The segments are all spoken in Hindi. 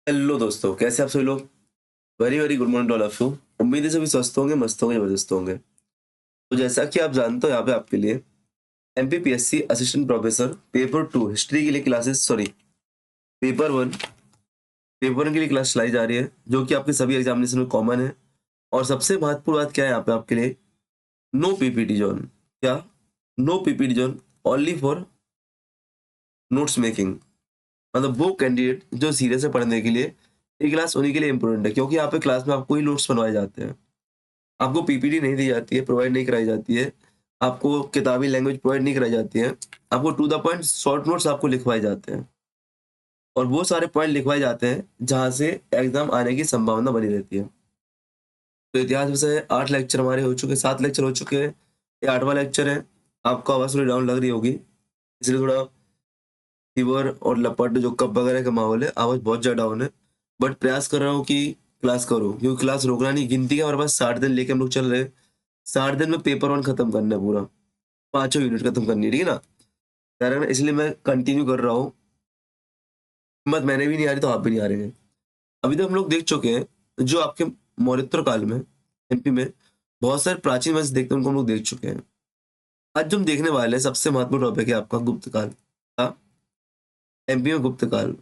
हेलो दोस्तों, कैसे आप सभी लोग। Very very good morning to all of you. उम्मीद है सभी स्वस्थ होंगे, मस्त होंगे, जबरदस्त होंगे। तो जैसा कि आप जानते हो, यहाँ पे आपके लिए MPPSC assistant professor paper 2 history के लिए क्लासेस, सॉरी पेपर 1 के लिए क्लास चलाई जा रही है, जो कि आपके सभी एग्जामिनेशन में कॉमन है। और सबसे महत्वपूर्ण बात क्या है यहाँ पे आपके लिए, नो पीपीटी जोन। क्या? No PPT zone, only for notes making. मतलब वो कैंडिडेट जो सीरियस है पढ़ने के लिए, ये क्लास उन्हीं के लिए इंपॉर्टेंट है, क्योंकि यहाँ पे क्लास में आपको ही नोट्स बनवाए जाते हैं। आपको पीपीटी नहीं दी जाती है, प्रोवाइड नहीं कराई जाती है। आपको किताबी लैंग्वेज प्रोवाइड नहीं कराई जाती है। आपको to the point short notes आपको लिखवाए जाते हैं। और वो सारे पॉइंट लिखवाए जाते हैं जहाँ से एग्जाम आने की संभावना बनी रहती है। तो इतिहास विषय 8 लेक्चर हमारे हो चुके, 7 लेक्चर हो चुके हैं। ये 8वां लेक्चर है। आपको आवाज़ थोड़ी डाउन लग रही होगी, इसलिए थोड़ा फीवर और लपट जो कप वगैरह का माहौल है, आवाज़ बहुत ज़्यादा डाउन है। बट प्रयास कर रहा हूँ कि क्लास करूँ, क्योंकि क्लास रोकना नहीं। गिनती का हमारे पास 60 दिन लेके हम लोग चल रहे हैं। 60 दिन में पेपर 1 खत्म करना है पूरा। पाँचों यूनिट खत्म करनी है, ठीक है ना। कारण इसलिए मैं कंटिन्यू कर रहा हूँ। हिम्मत मैंने भी नहीं आ रही तो आप भी नहीं आ रहे हैं। अभी तक हम लोग देख चुके हैं जो आपके मौर्योत्तर काल में एमपी में बहुत सारे प्राचीन वंश देखते हैं, उनको हम लोग देख चुके हैं। आज जो हम देखने वाले हैं, सबसे महत्वपूर्ण टॉपिक है आपका गुप्त काल का। एमपी में गुप्त काल।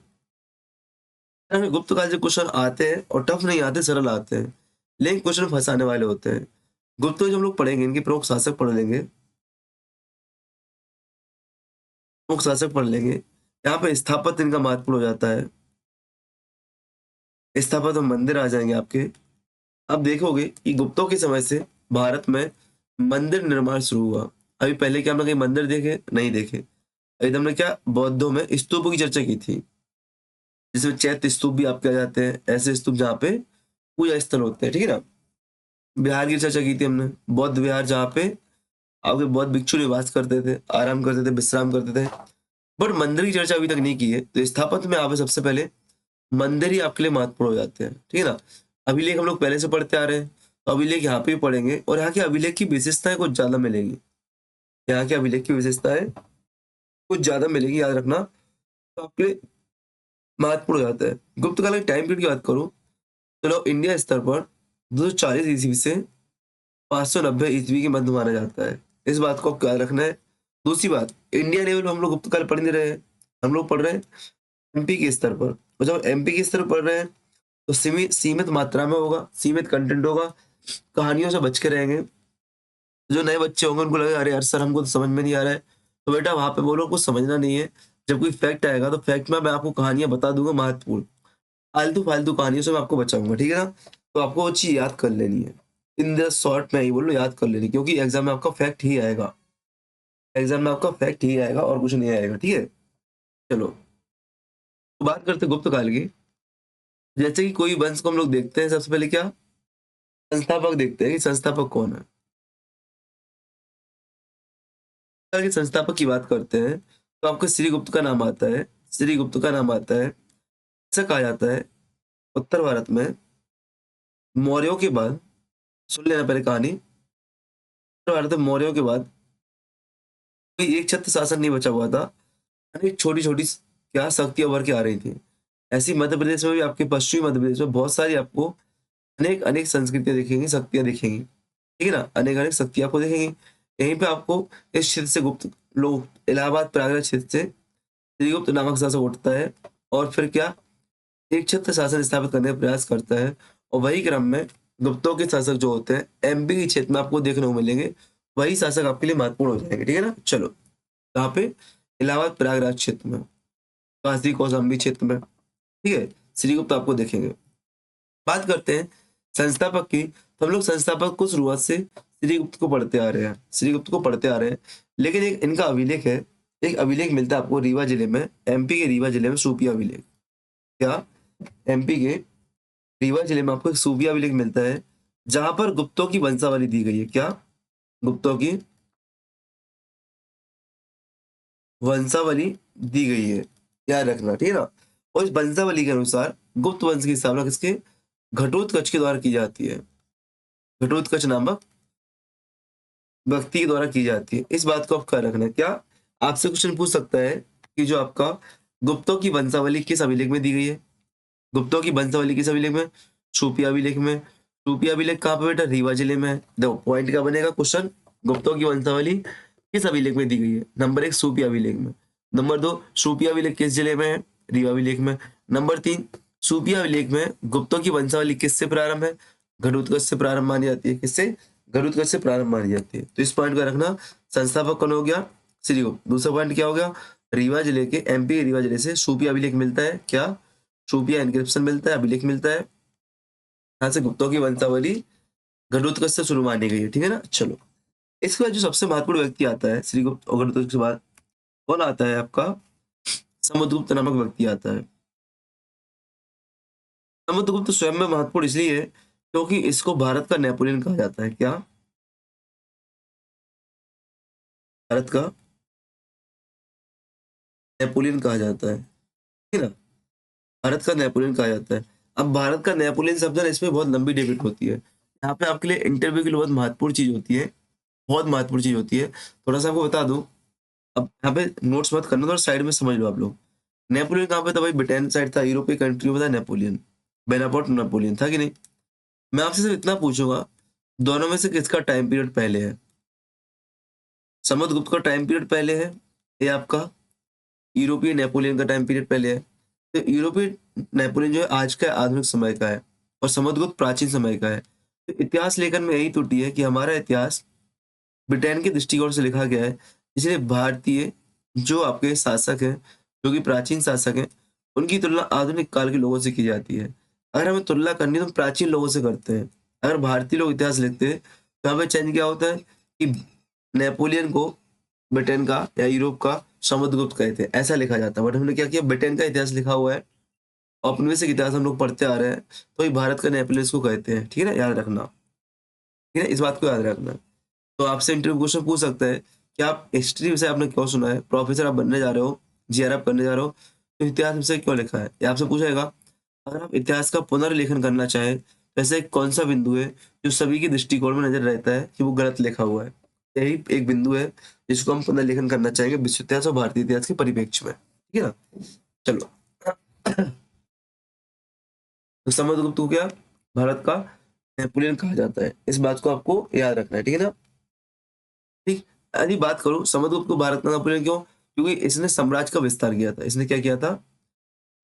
गुप्त काल से क्वेश्चन आते हैं और टफ नहीं आते, सरल आते हैं, लेकिन क्वेश्चन फंसाने वाले होते हैं। गुप्त जो हम लोग पढ़ेंगे, इनके प्रमुख शासक पढ़ लेंगे, प्रमुख शासक पढ़ लेंगे। यहाँ पे स्थापत्य इनका महत्वपूर्ण हो जाता है। स्थापत्य मंदिर आ जाएंगे आपके। अब देखोगे कि गुप्तों के समय से भारत में मंदिर निर्माण शुरू हुआ। अभी पहले क्या हमने कहीं मंदिर देखे? नहीं देखे। अभी तो हमने क्या बौद्धों में स्तूपों की चर्चा की थी, जिसमें चैत्य स्तूप भी आपके आ जाते हैं, ऐसे स्तूप जहाँ पे पूजा स्थल होते हैं, ठीक है ना। बिहार की चर्चा की थी हमने, बौद्ध विहार, जहाँ पे आपके बौद्ध भिक्षु निवास करते थे, आराम करते थे, विश्राम करते थे। बट मंदिर की चर्चा अभी तक नहीं की है। तो स्थापत्य में आप सबसे पहले मंदिर ही आपके लिए महत्वपूर्ण हो जाते हैं, ठीक है ना। अभिलेख हम लोग पहले से पढ़ते आ रहे हैं, तो अभिलेख यहाँ पे भी पढ़ेंगे, और यहाँ के अभिलेख की विशेषताएं कुछ ज्यादा मिलेंगी। यहाँ के अभिलेख की विशेषताएं कुछ ज्यादा मिलेगी, याद रखना। तो आपके लिए महत्वपूर्ण हो जाता है। गुप्त काल के टाइम पीरियड की बात करूं, चलो इंडिया स्तर पर 240 ईस्वी से 590 ईस्वी के मध्य माना जाता है। इस बात को आपको याद रखना है। दूसरी बात, इंडिया लेवल में हम लोग गुप्त काल पढ़ नहीं रहे हैं, हम लोग पढ़ रहे हैं एमपी के स्तर पर। और जब एमपी के स्तर पर पढ़ रहे हैं, तो सीमित मात्रा में होगा, सीमित कंटेंट होगा, कहानियों से बच के रहेंगे। जो नए बच्चे होंगे उनको लगेगा अरे यार सर, हमको तो समझ में नहीं आ रहा है, तो बेटा वहां पे बोलो कुछ समझना नहीं है। जब कोई फैक्ट आएगा तो फैक्ट में मैं आपको कहानियां बता दूंगा महत्वपूर्ण। आलतू फालतू कहानियों से मैं आपको बचाऊंगा, ठीक है ना। तो आपको वो चीज याद कर लेनी है। इन द शॉर्ट में ही बोलो, याद कर लेनी, क्योंकि एग्जाम में आपका फैक्ट ही आएगा। एग्जाम में आपका फैक्ट ही आएगा और कुछ नहीं आएगा, ठीक है। चलो, तो बात करते हैं गुप्त काल की। जैसे कि कोई वंश को हम लोग देखते हैं, सबसे पहले क्या संस्थापक देखते हैं कि संस्थापक कौन है। के संस्थापक की बात करते हैं तो आपको श्रीगुप्त का नाम आता है। श्रीगुप्त का नाम आता है। ऐसा कहा जाता है उत्तर भारत में मौर्यों के बाद, सुन लेना पहले कहानी। उत्तर भारत में मौर्यों के बाद कोई एक छत्र शासन नहीं बचा हुआ था। अनेक छोटी छोटी क्या शक्तियां उभर के आ रही थी। ऐसी मध्य प्रदेश में भी, आपके पश्चिमी मध्य प्रदेश में बहुत सारी आपको अनेक अनेक संस्कृतियां दिखेंगी, शक्तियां दिखेंगी, ठीक है ना। अनेक अनेक शक्तियां आपको दिखेंगी। यहीं पे आपको इस क्षेत्र से गुप्त लोग, इलाहाबाद प्रयागराज क्षेत्र से श्रीगुप्त नामक शासक उठता है, और फिर क्या एक छत्र शासन स्थापित करने का प्रयास करता है। और वही क्रम में गुप्तों के शासक जो होते हैं एमपी के क्षेत्र में आपको देखने को मिलेंगे, वही शासक आपके लिए महत्वपूर्ण हो जाएंगे, ठीक है ना। चलो, कहाँ पे? इलाहाबाद प्रयागराज क्षेत्र में, काशी कौशाम्बी क्षेत्र में, ठीक है। श्रीगुप्त आपको देखेंगे। बात करते हैं संस्थापक की, तो हम लोग संस्थापक को शुरुआत से श्रीगुप्त को पढ़ते आ रहे हैं, श्रीगुप्त को पढ़ते आ रहे हैं। लेकिन एक इनका अभिलेख है, एक अभिलेख मिलता है आपको रीवा जिले में, एमपी के रीवा जिले में सूफी अभिलेख। क्या? एमपी के रीवा जिले में आपको एक सूफी अभिलेख मिलता है, जहां पर गुप्तों की वंशावली दी गई है। क्या? गुप्तों की वंशावली दी गई है, याद रखना, ठीक है ना। और इस वंशावली के अनुसार गुप्त वंश की स्थापना किसके? घटोत्कच के द्वारा की जाती है। घटोत्कच नामक व्यक्ति के द्वारा की जाती है। इस बात को आप ख्याल रखना। क्या आपसे क्वेश्चन पूछ सकता है कि जो आपका गुप्तों की वंशावली किस अभिलेख में दी गई है? गुप्तों की वंशावली किस अभिलेख में? शूफिया अभिलेख में। शूफिया अभिलेख कहाँ पे बेटा? रीवा जिले में है। देखो पॉइंट क्या बनेगा क्वेश्चन, गुप्तों की वंशावली किस अभिलेख में दी गई है? नंबर 1 शूफिया अभिलेख में। नंबर 2 शूफिया अभिलेख किस जिले में है? रीवा अभिलेख में। नंबर 3 शूफिया अभिलेख में गुप्तों की वंशावली किससे प्रारंभ है? घटोत्कच से प्रारंभ मानी जाती है। किससे? घटोत्कच से प्रारंभ मानी जाती है। तो इस पॉइंट को रखना। संस्थापक कौन हो गया? श्रीगुप्त। दूसरा पॉइंट क्या हो गया? रीवा जिले के, एमपी के रीवा जिले से शूफिया अभिलेख मिलता है। क्या? शूफिया इनक्रिप्शन मिलता है, अभिलेख मिलता है। यहाँ से गुप्तों की वंशावली घटोत्कच से शुरू मानी गई है। ठीक है ना? चलो, इसके बाद जो सबसे महत्वपूर्ण व्यक्ति आता है श्रीगुप्त और घटोत्कच के बाद, कौन आता है आपका? समुद्रगुप्त नामक व्यक्ति आता है। समुद्रगुप्त स्वयं में महत्वपूर्ण इसलिए है क्योंकि इसको भारत का नेपोलियन कहा जाता है। क्या? भारत का नेपोलियन कहा जाता है। ठीक है ना? भारत का नेपोलियन कहा जाता है। अब भारत का नेपोलियन शब्द है, इसमें बहुत लंबी डिबेट होती है। यहाँ पे आपके लिए इंटरव्यू के लिए बहुत महत्वपूर्ण चीज होती है, बहुत महत्वपूर्ण चीज होती है। थोड़ा सा आपको बता दूं, अब यहाँ पे नोट्स मत करना, थोड़ा साइड में समझ लो आप लोग। नेपोलियन कहाँ पे था भाई? ब्रिटेन साइड था, यूरोपीय कंट्री में था नेपोलियन। बेनापोर्ट नेपोलियन था कि नहीं? मैं आपसे सिर्फ इतना पूछूंगा, दोनों में से किसका टाइम पीरियड पहले है? समुद्रगुप्त का टाइम पीरियड पहले है या आपका यूरोपीय नेपोलियन का टाइम पीरियड पहले है? तो यूरोपीय नेपोलियन जो है आज का आधुनिक समय का है और समुद्रगुप्त प्राचीन समय का है। तो इतिहास लेखन में यही त्रुटि है कि हमारा इतिहास ब्रिटेन के दृष्टिकोण से लिखा गया है, इसलिए भारतीय जो आपके शासक हैं, जो कि प्राचीन शासक हैं, उनकी तुलना आधुनिक काल के लोगों से की जाती है। अगर हमें तुलना करनी है तो हम प्राचीन लोगों से करते हैं। अगर भारतीय लोग इतिहास लिखते हैं तो हमें चेंज क्या होता है कि नेपोलियन को ब्रिटेन का या यूरोप का समुद्रगुप्त कहते हैं, ऐसा लिखा जाता है। बट हमने क्या किया, ब्रिटेन का इतिहास लिखा हुआ है, औपनिवेशिक इतिहास हम लोग पढ़ते आ रहे हैं, तो ये भारत का नेपोलियन इसको कहते हैं। ठीक है ना? याद रखना। ठीक है, इस बात को याद रखना। तो आपसे इंटरव्यू क्वेश्चन पूछ सकता है कि आप हिस्ट्री विषय आपने क्यों सुना है, प्रोफेसर आप बनने जा रहे हो, जीआरएफ करने जा रहे हो, तो इतिहास विषय क्यों लिखा है, ये आपसे पूछेगा। अगर आप इतिहास का पुनर्लेखन करना चाहें तो ऐसे कौन सा बिंदु है जो सभी के दृष्टिकोण में नजर रहता है कि वो गलत लिखा हुआ है? यही एक बिंदु है जिसको हम पुनर्लेखन करना चाहेंगे विश्व इतिहास और भारतीय इतिहास के परिप्रेक्ष्य में। ठीक है ना? चलो, तो समुद्रगुप्त को क्या भारत का नेपोलियन कहा जाता है, इस बात को आपको याद रखना है। ठीक है ना? ठीक। यदि बात करूं समुद्रगुप्त को भारत का नेपोलियन क्यों, क्योंकि इसने साम्राज्य का विस्तार किया था। इसने क्या किया था?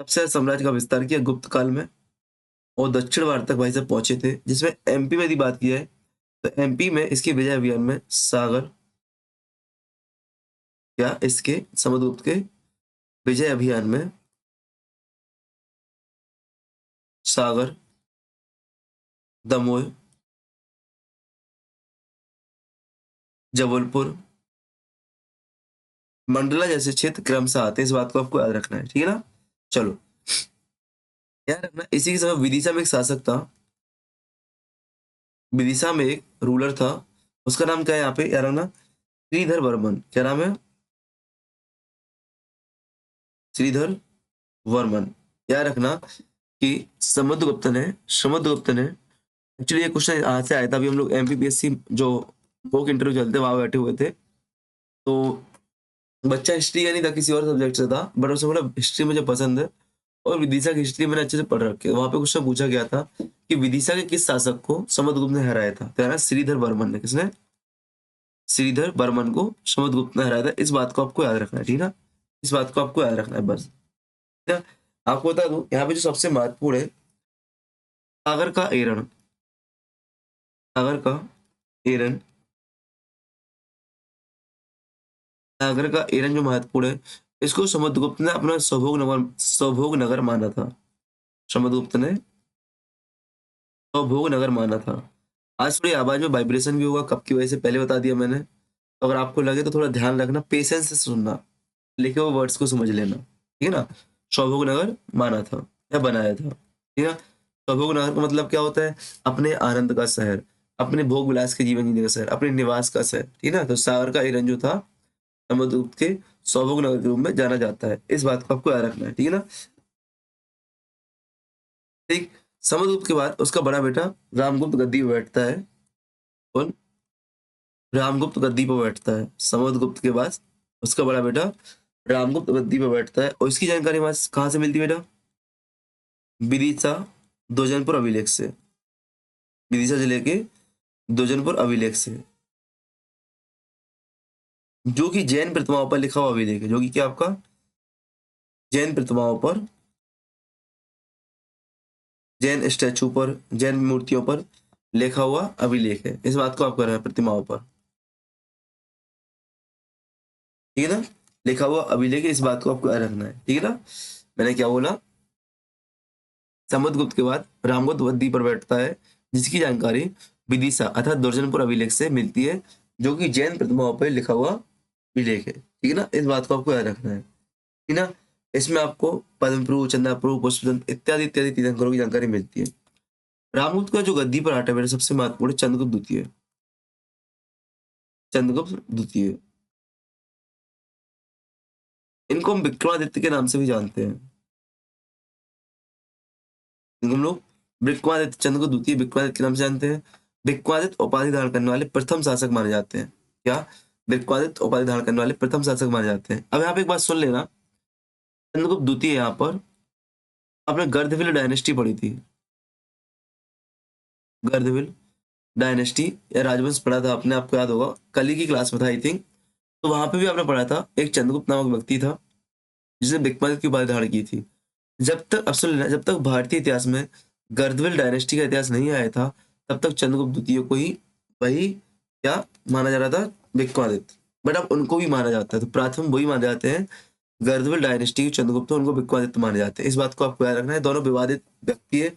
सबसे ज्यादा साम्राज्य का विस्तार किया गुप्त काल में, और दक्षिण भारत तक भाई साहब पहुंचे थे। जिसमें एमपी में यदि बात की है तो एमपी में इसके विजय अभियान में सागर, क्या इसके समुद्रगुप्त के विजय अभियान में सागर, दमोह, जबलपुर, मंडला जैसे क्षेत्र क्रमशः आते हैं। इस बात को आपको याद रखना है। ठीक है ना? चलो, याद रखना इसी के समय विदिशा में एक शासक था, विदिशा में एक रूलर था, उसका नाम क्या है यहाँ पे याद रखना? श्रीधर वर्मन। क्या नाम है? श्रीधर वर्मन। याद रखना कि समुद्रगुप्त ने एक्चुअली ये क्वेश्चन यहाँ से आया था। अभी हम लोग एमपीपीएससी जो मॉक इंटरव्यू चलते वहां बैठे हुए थे, तो बच्चा हिस्ट्री का नहीं था, किसी और सब्जेक्ट से था, बट उसने बोला हिस्ट्री मुझे पसंद है और विदिशा की हिस्ट्री मैंने अच्छे से पढ़ रखी है। वहां पे क्वेश्चन पूछा गया था कि विदिशा के किस शासक को समुद्रगुप्त ने हराया था? तो यार श्रीधर वर्मन ने। किसने? श्रीधर बर्मन को समुद्रगुप्त ने हराया था। इस बात को आपको याद रखना है। ठीक है ना? इस बात को आपको याद रखना है बस। ठीक है? आपको बता दूं यहाँ पे जो सबसे महत्वपूर्ण है, सागर का एरन, सागर का एरन, सागर का एरन जो महत्वपूर्ण है, इसको समुद्रगुप्त ने अपना स्वभोग नगर माना था। समुद्रगुप्त ने स्वभोग नगर माना था। आज थोड़ी आवाज में वाइब्रेशन भी होगा, कब की वजह से पहले बता दिया मैंने। तो अगर आपको लगे तो थोड़ा ध्यान रखना, पेशेंस से सुनना, लिखे हुए वर्ड्स को समझ लेना। ठीक है ना? स्वभोग नगर माना था या बनाया था। ठीक है ना? स्वभोग नगर का मतलब क्या होता है? अपने आनंद का शहर, अपने भोग विलास के जीवन जीने का शहर, अपने निवास का शहर। ठीक है ना? तो सागर का एरन जो था समुद्रगुप्त के स्वभोग नगर के रूप में जाना जाता है। इस बात को आपको याद रखना है। ठीक है ना? ठीक। समुद्रगुप्त के बाद उसका बड़ा बेटा रामगुप्त गद्दी पे बैठता है। कौन? रामगुप्त गद्दी पे बैठता है। समुद्रगुप्त के बाद उसका बड़ा बेटा रामगुप्त गद्दी पे बैठता है, और इसकी जानकारी हमारे कहाँ से मिलती है बेटा? विदिशा दोजनपुर अभिलेख से, विदिशा जिले के दोजनपुर अभिलेख से, जो कि जैन प्रतिमाओं पर लिखा हुआ अभिलेख है, जो कि क्या आपका जैन प्रतिमाओं पर, जैन स्टैचू पर, जैन मूर्तियों पर लिखा हुआ अभिलेख है। इस बात को आप कर रहे हैं, प्रतिमाओं पर, ठीक है ना, लिखा हुआ अभिलेख है, इस बात को आपको याद रखना है, ठीक है ना। मैंने क्या बोला, समुद्रगुप्त के बाद रामगुप्त गद्दी पर बैठता है, जिसकी जानकारी विदिशा अर्थात दुर्जनपुर अभिलेख से मिलती है, जो कि जैन प्रतिमाओं पर लिखा हुआ अभिलेख है, ठीक है ना। इस बात को आपको याद रखना है, ठीक है ना। इसमें आपको पद्मप्रु, चंद्रप्रु, पुष्पदंत इत्यादि इत्यादि तीर्थंकरों की जानकारी मिलती है। रामगुप्त का जो गद्दी पर आटा मेरा सबसे महत्वपूर्ण चंद्रगुप्त द्वितीय, चंद्रगुप्त द्वितीय, इनको हम विक्रमादित्य के नाम से भी जानते हैं। इनको हम लोग विक्रमादित्य, चंद्रगुप्त द्वितीय विक्रमादित्य के नाम से जानते हैं। विक्रमादित्य उपाधि धारण करने वाले प्रथम शासक माने जाते हैं। क्या? विक्रमादित्य उपाधि धारण करने वाले प्रथम शासक माने जाते हैं। अब यहाँ पे एक बात सुन लेना, चंद्रगुप्त द्वितीय यहाँ पर आपने गर्दभिल डायनेस्टी पढ़ी थी, गर्दभिल डायनेस्टी या राजवंश पढ़ा था आपने, आपको याद होगा, कली की क्लास में था आई थिंक। तो वहां पे भी आपने पढ़ा था, एक चंद्रगुप्त नामक व्यक्ति था जिसने विक्रमादित्य की उपाधि धारण की थी। जब तक, अब सुन लेना, जब तक भारतीय इतिहास में गर्दविल डायनेस्टी का इतिहास नहीं आया था, तब तक चंद्रगुप्त द्वितीय को ही वही क्या माना जा रहा था, विक्रमादित्य। बट अब उनको भी माना जाता है, तो प्रथम वही माने जाते हैं, गर्दविल डायनेस्टी के चंद्रगुप्त, उनको विक्रमादित्य माने जाते हैं। इस बात को आपको याद रखना है, दोनों विवादित व्यक्ति है।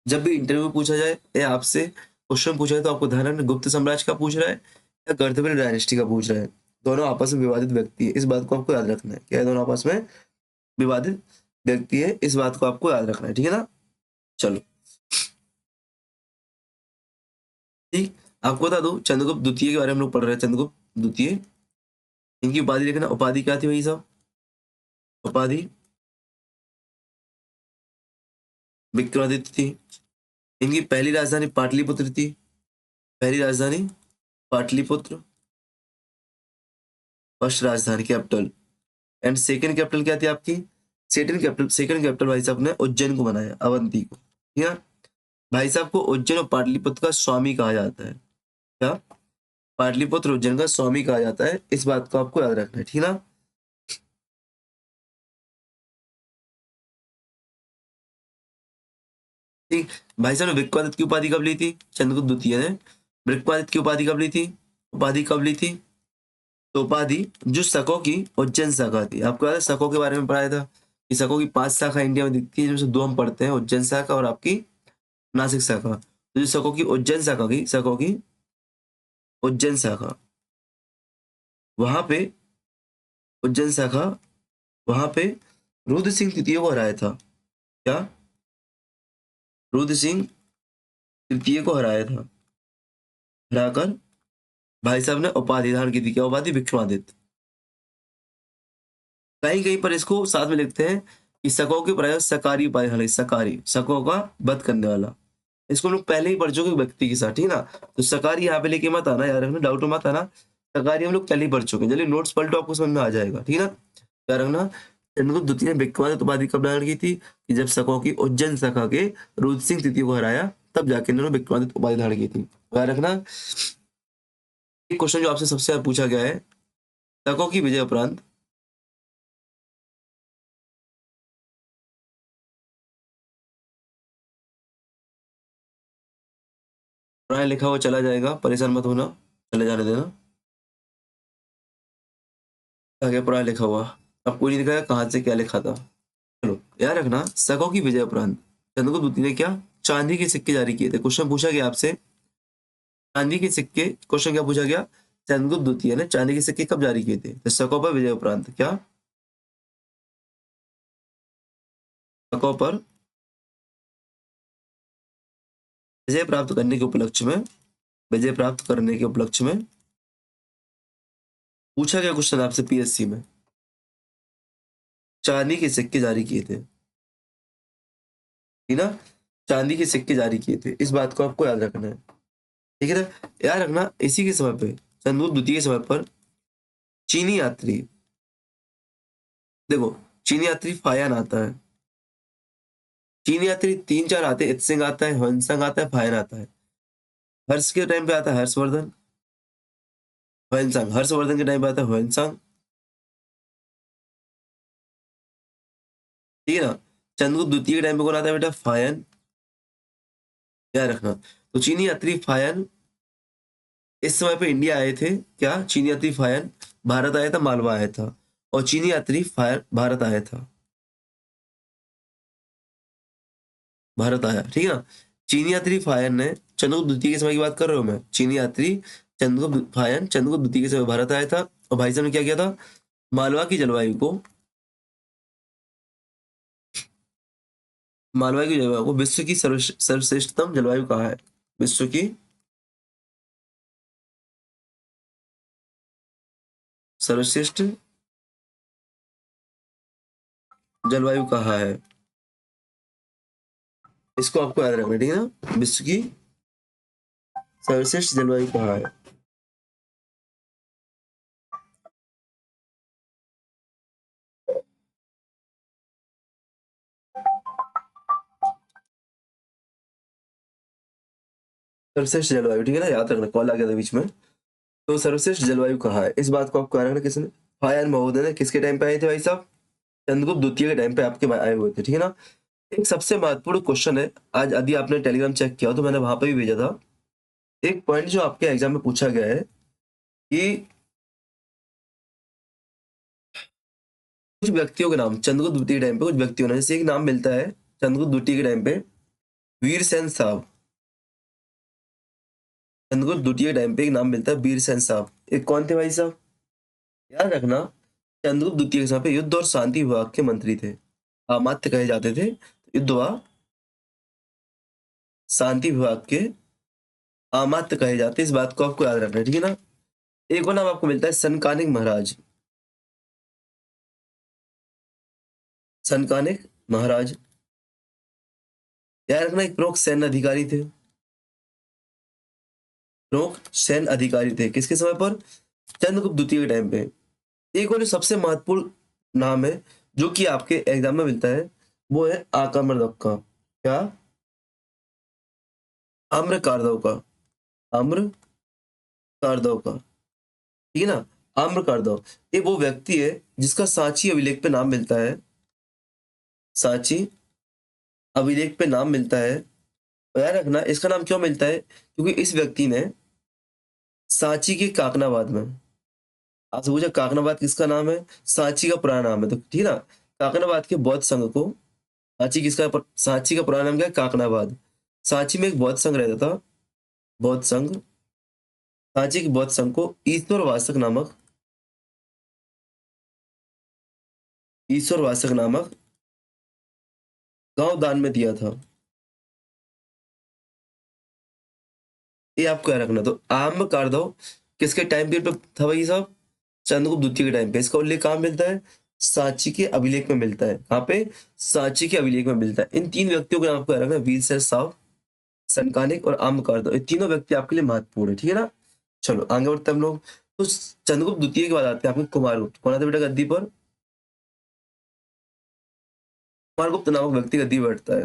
जब भी इंटरव्यू पूछा जाए या आपसे क्वेश्चन पूछा जाए, तो आपको ध्यान रखना गुप्त साम्राज्य का पूछ रहा है या गर्दविल डायनेस्टी का पूछ रहा है, दोनों आपस में विवादित व्यक्ति है। इस बात को आपको याद रखना है, क्या है, दोनों आपस में विवादित व्यक्ति है, इस बात को आपको याद रखना है, ठीक है ना। चलो ठीक, आपको बता दो चंद्रगुप्त द्वितीय के बारे में हम लोग पढ़ रहे हैं। चंद्रगुप्त द्वितीय, इनकी उपाधि लिखना, उपाधि क्या थी भाई साहब, उपाधि विक्रमादित्य थी। इनकी पहली राजधानी पाटलिपुत्र थी, पहली राजधानी पाटलिपुत्र, फर्स्ट राजधानी कैपिटल। एंड सेकंड कैपिटल क्या थी आपकी, सेकंड कैपिटल भाई साहब ने उज्जैन को बनाया, अवंती को, ठीक है। भाई साहब को उज्जैन और पाटलिपुत्र का स्वामी कहा जाता है। क्या? पाटलिपुत्र उज्जैन का स्वामी कहा जाता है, इस बात को आपको याद रखना है, ठीक है ना। ठीक, भाई साहब ने विक्रमादित्य की उपाधि कब ली थी, चंद्रगुप्त द्वितीय ने विक्रमादित्य की उपाधि कब ली थी, उपाधि कब ली थी, तो उपाधि जो शकों की उज्जैन शाखा थी, आपको याद है शकों के बारे में पढ़ाया था कि शकों की 5 शाखा इंडिया में दिखती है, जिसमें 2 हम पढ़ते हैं, उज्जैन शाखा और आपकी नासिक शाखा। तो जो शकों की उज्जैन शाखा की, शकों की उज्जैन शाखा, वहां पे उज्जैन शाखा, वहां पे रुद्र सिंह तृतीय को हराया था। क्या? रुद्र सिंह तृतीय को हराया था, हराकर भाई साहब ने उपाधि धारण की थी, क्या उपाधि, विक्रमादित्य। कहीं कहीं पर इसको साथ में लिखते हैं कि शकों के प्राय सकारी उपाधि धारण, सकारी शकों का वध करने वाला। इसको हम लोग पहले ही पढ़ चुके व्यक्ति के साथ, ठीक है ना। तो सकारी यहाँ पे लेके मत आना, याद रखना, डाउट मत आना, सकारी हम लोग पहले ही पढ़ चुके हैं, चलिए नोट्स पलटो, आपको समझ में आ जाएगा, ठीक है ना। याद रखना, चंद्रगुप्त द्वितीय ने विक्रमादित्य उपाधि कब धारण की थी, कि जब शकों की उज्जैन शाखा के रुद्र सिंह तृतीय को हराया, तब जाके इन्होंने विक्रमादित्य उपाधि धारण की थी। याद रखना, एक क्वेश्चन जो आपसे सबसे ज्यादा पूछा गया है, शकों की विजय उपरांत प्राय लिखा हुआ चला जाएगा, परेशान मत होना, चले जाने देना, आगे प्राय लिखा हुआ, अब कोई नहीं दिखाया कहाँ से क्या लिखा था। चलो याद रखना, शकों की विजय उपरांत चंद्रगुप्त द्वितीय ने क्या, चांदी के सिक्के जारी किए थे। क्वेश्चन पूछा गया आपसे, चांदी के सिक्के, क्वेश्चन क्या पूछा गया, चंद्रगुप्त द्वितीय ने चांदी के सिक्के कब जारी किए थे, तो शकों पर विजय उपरांत, क्या शकों पर विजय प्राप्त करने के उपलक्ष्य में, विजय प्राप्त करने के उपलक्ष्य में पूछा गया क्वेश्चन आपसे पीएससी में, चांदी के सिक्के जारी किए थे, ठीक है ना, चांदी के सिक्के जारी किए थे, इस बात को आपको याद रखना है, ठीक है ना। याद रखना, इसी के समय पे, चंद्रगुप्त द्वितीय के समय पर चीनी यात्री, देखो चीनी यात्री फायान आता है, चीनी यात्री 3-4 आते हैं, इत्सिंग आता है, ह्वेनसांग आता है, फायन आता है। हर्ष के टाइम पे आता है हर्षवर्धन, ह्वेनसांग, हर्षवर्धन के टाइम पे आता है ह्वेनसांग, ठीक है ना। चंद्रगुप्त द्वितीय के टाइम पे कौन आता है बेटा? फायन, याद रखना। तो चीनी यात्री फायन इस समय पे इंडिया आए थे, क्या? चीनी यात्री फायन भारत आया था, मालवा आया था, और चीनी यात्री फायन भारत आया था, भारत आया, ठीक है ना। चीनी यात्री फायन ने चंद्रगुप्त द्वितीय के समय की बात कर रहा हूं मैं, चीनी यात्री चंद्रगुप्त फायन चंद्रगुप्त द्वितीय के समय भारत आया था, और भाई साहब ने क्या किया था? मालवा की जलवायु को, मालवा की जलवायु को विश्व की सर्वश्रेष्ठतम जलवायु कहा है, विश्व की सर्वश्रेष्ठ जलवायु कहा है। इसको आपको याद रखना, ठीक है ना, विश्व की सर्वश्रेष्ठ जलवायु कहा है। सर्वश्रेष्ठ जलवायु, ठीक है ना, याद रखना, कॉल आ गया था बीच में। तो सर्वश्रेष्ठ जलवायु कहा है, इस बात को आपको याद रखना। किसने? फायन महोदय ने किसके टाइम पे आए थे भाई साहब? चंद्रगुप्त द्वितीय के टाइम पे आपके आए हुए थे, ठीक है ना। एक सबसे महत्वपूर्ण क्वेश्चन है, आज यदि आपने टेलीग्राम चेक किया हो तो मैंने वहां पे भी भेजा था। एक पॉइंट जो आपके एग्जाम में पूछा गया है कि कुछ व्यक्तियों के नाम चंद्रगुप्त द्वितीय के टाइम पे, कुछ व्यक्तियों ने, जैसे एक नाम मिलता है चंद्रगुप्त द्वितीय के टाइम पे वीरसेन साहब, चंद्रगुप्त द्वितीय के टाइम पे एक नाम मिलता है वीरसेन साहब। एक कौन थे भाई साहब? याद रखना, चंद्रगुप्त द्वितीय के समय पे युद्ध और शांति विभाग के मंत्री थे, अमात्य कहे जाते थे। युद्ध व शांति विभाग के अमात्य कहे जाते, इस बात को आपको याद रखना है, ठीक है ना। एक और नाम आपको मिलता है सनकानिक महाराज, सनकानिक महाराज, याद रखना, एक प्रमुख सैन्य अधिकारी थे, प्रमुख सैन्य अधिकारी थे, किसके समय पर? चंद्रगुप्त द्वितीय के टाइम पे। एक और जो सबसे महत्वपूर्ण नाम है जो कि आपके एग्जाम में मिलता है, वो है आक्रमणों का, क्या? आम्र कारदव का, आम्र कारदव का, ठीक है ना। आम्र कारदव, ये वो व्यक्ति है जिसका सांची अभिलेख पे नाम मिलता है, सांची अभिलेख पे नाम मिलता है। और याद रखना, इसका नाम क्यों मिलता है? क्योंकि इस व्यक्ति ने सांची के काकनाबाद में, आपसे पूछा काकनाबाद किसका नाम है? सांची का पुराना नाम है, तो ठीक है ना। काकनाबाद के बौद्ध संघ को, सांची किसका सांची का पुराना नाम क्या है? काकनाबाद। सांची में एक बौद्ध संघ रहता था, बौद्ध संघ, सांची के बौद्ध संघ को ईश्वर वासक नामक गांव दान में दिया था। ये आपको याद रखना। तो आम्र कारदव किसके टाइम पीरियड पे था भाई साहब? चंद्रगुप्त द्वितीय के टाइम पे। इसका उल्लेख कहाँ मिलता है? सांची के अभिलेख में मिलता है। कहाँ पे? सांची के अभिलेख में मिलता है। इन तीन व्यक्तियों का नाम आपको याद रखना, वीरसेन साव, सनकानिक और आम्र कारदव, ये तीनों व्यक्ति आपके लिए महत्वपूर्ण है, ठीक है ना। चलो आगे बढ़ते हैं हम लोग। तो चंद्रगुप्त द्वितीय के बाद आते हैं आपके कुमारगुप्त। कौन आता है बेटा गद्दी पर? कुमारगुप्त नामक व्यक्ति गद्दी पर बैठता है।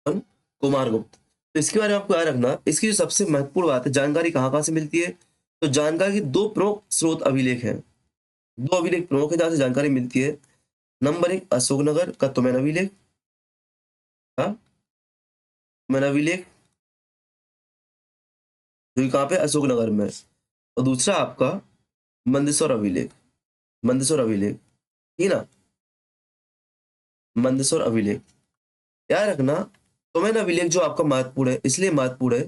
कौन? कुमारगुप्त। तो इसके बारे में आपको याद रखना, इसकी जो सबसे महत्वपूर्ण बात है, जानकारी कहाँ कहाँ से मिलती है? तो जानकारी के दो प्रमुख स्रोत अभिलेख हैं, दो अभिलेख प्रमुख है जहाँ से जानकारी मिलती है। नंबर एक, अशोकनगर का तुमैन अभिलेख, हाँ, तुमैन अभिलेख, जो कि कहाँ पे? अशोकनगर में। और दूसरा आपका मंदसौर अभिलेख, मंदसौर अभिलेख, ठीक है ना, मंदसौर अभिलेख। याद रखना, तुमैन अभिलेख जो आपका महत्वपूर्ण है, इसलिए महत्वपूर्ण है,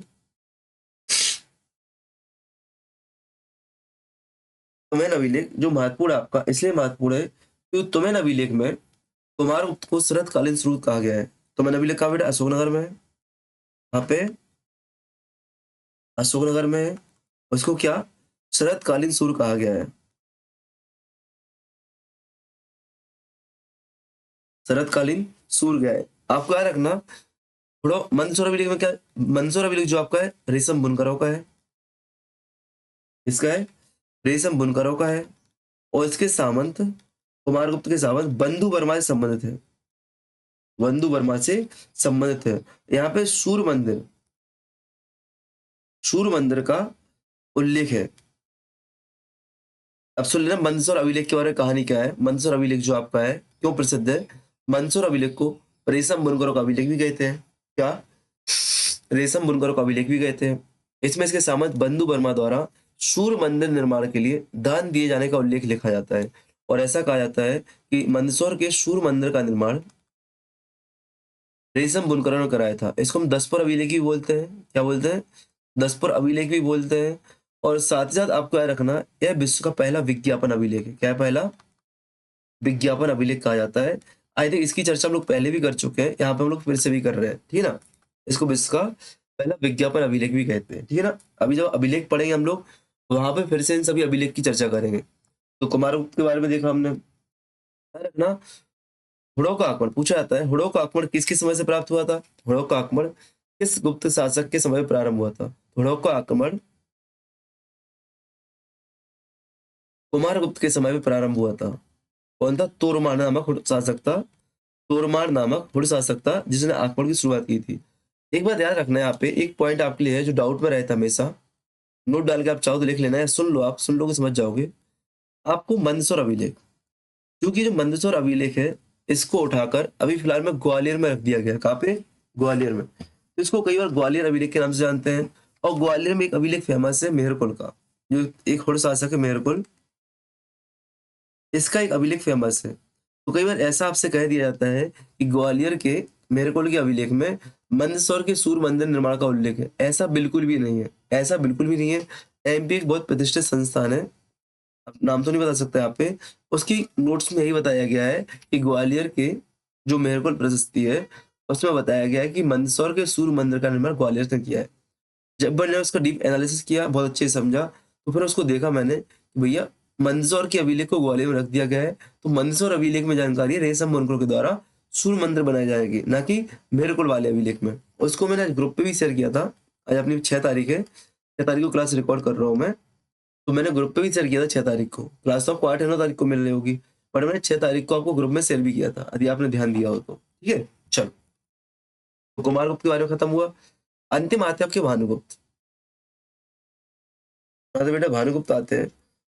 तुमैन अभिलेख जो महत्वपूर्ण है आपका, इसलिए महत्वपूर्ण है क्योंकि तुमैन अभिलेख में कुमारगुप्त को शरतकालीन स्रोत कहा गया है। तुमैन अभिलेख कहाँ बेटा? अशोकनगर में है। यहाँ पे अशोकनगर में है। उसको क्या शरतकालीन सूर्य कहा गया है? शरतकालीन सूर्य गया है। आपको याद रखना, थोड़ा मंदसौर अभिलेख में क्या? मंदसौर अभिलेख जो आपका है रेशम बुनकरों का है, इसका है रेशम बुनकरों का है, और इसके सामंत कुमारगुप्त के संबंध बंधु वर्मा से संबंधित है, बंधु वर्मा से संबंधित है। यहाँ पे सूर्य मंदिर का उल्लेख है। अब सुन लेना मंदसौर अभिलेख के बारे में कहानी क्या है। मंदसौर अभिलेख जो आपका है क्यों प्रसिद्ध है? मंदसौर अभिलेख को रेशम बुनकरों का अभिलेख भी कहते हैं। क्या? रेशम बुनकरों का अभिलेख भी कहते हैं। इसमें इसके सामंत बंधु वर्मा द्वारा सूर्य मंदिर निर्माण के लिए दान दिए जाने का उल्लेख लिखा जाता है और ऐसा कहा जाता है कि मंदसौर के सूर्य मंदिर का निर्माण रेशम बुनकरों ने कराया था। इसको हम दसपुर अभिलेख भी बोलते हैं। क्या बोलते हैं? दसपुर अभिलेख भी बोलते हैं। और साथ ही साथ आपको याद रखना, यह विश्व का पहला विज्ञापन अभिलेख है। क्या है? पहला विज्ञापन अभिलेख कहा जाता है। आई थिंक इसकी चर्चा हम लोग पहले भी कर चुके हैं, यहाँ पे हम लोग फिर से भी कर रहे हैं, ठीक है ना। इसको विश्व का पहला विज्ञापन अभिलेख भी कहते हैं, ठीक है ना। अभी जब अभिलेख पढ़ेंगे हम लोग, वहां पे फिर से इन सभी अभिलेख की चर्चा करेंगे। तो कुमारगुप्त के बारे में देखा हमने। याद रखना, हुड़ों का आक्रमण पूछा जाता है। हुड़ों का आक्रमण किसके समय से प्राप्त हुआ था? हुड़ों का आक्रमण किस गुप्त शासक के समय में प्रारंभ हुआ था? हुड़ों का आक्रमण कुमारगुप्त के समय में प्रारंभ हुआ था। कौन था? तोरमान नामक हुड़ शासक था। तोरमान नामक हुड़ शासक था जिसने आक्रमण की शुरुआत की थी। एक बात याद रखना है, यहाँ पे एक पॉइंट आपके लिए है जो डाउट में रहता है हमेशा। नोट डाल के आप चाहो तो लिख लेना है, सुन लो, आप सुन लोगे समझ जाओगे। आपको मंदसौर अभिलेख, क्योंकि जो मंदसौर अभिलेख है इसको उठाकर अभी फिलहाल में ग्वालियर में रख दिया गया है। कहाँ पे? ग्वालियर में। तो इसको कई बार ग्वालियर अभिलेख के नाम से जानते हैं। और ग्वालियर में एक अभिलेख फेमस है मेहरकुल का, जो एक हुड़ शासक है मेहरकुल, इसका एक अभिलेख फेमस है। तो कई बार ऐसा आपसे कह दिया जाता है कि ग्वालियर के मेरकोल के अभिलेख में मंदसौर के सूर्य मंदिर निर्माण का उल्लेख है। ऐसा बिल्कुल भी नहीं है, ऐसा बिल्कुल भी नहीं है। एमपी एक बहुत प्रतिष्ठित संस्थान है, अब नाम तो नहीं बता सकता यहाँ पे। उसकी नोट्स में यही बताया गया है कि ग्वालियर के जो मेरकोल प्रशस्ति है उसमें बताया गया है कि मंदसौर के सूर्य मंदिर का निर्माण ग्वालियर ने किया है। जब मैंने उसका डीप एनालिसिस किया, बहुत अच्छे से समझा, तो फिर उसको देखा मैंने कि भैया मंदसौर के अभिलेख को ग्वालियर में रख दिया गया है। तो मंदसौर अभिलेख में जानकारी है रेशम बुनकरों के द्वारा सूर्य मंदिर बनाए जाएंगे, ना कि मेरकुल वाले अभिलेख में। उसको मैंने आज ग्रुप पे भी शेयर किया था। आज अपनी 6 तारीख है, 6 तारीख को क्लास रिकॉर्ड कर रहा हूँ मैं। तो मैंने ग्रुप पे भी शेयर किया था 6 तारीख को। क्लास तो आपको 8 या 9 तारीख को मिल रही होगी, बट मैंने 6 तारीख को आपको ग्रुप में शेयर भी किया था, यदि आपने ध्यान दिया हो तो। ठीक है, चलो। तो कुमारगुप्त के बारे में खत्म हुआ। अंतिम आते हैं आपके भानुगुप्त। हाँ तो बेटा भानुगुप्त आते हैं,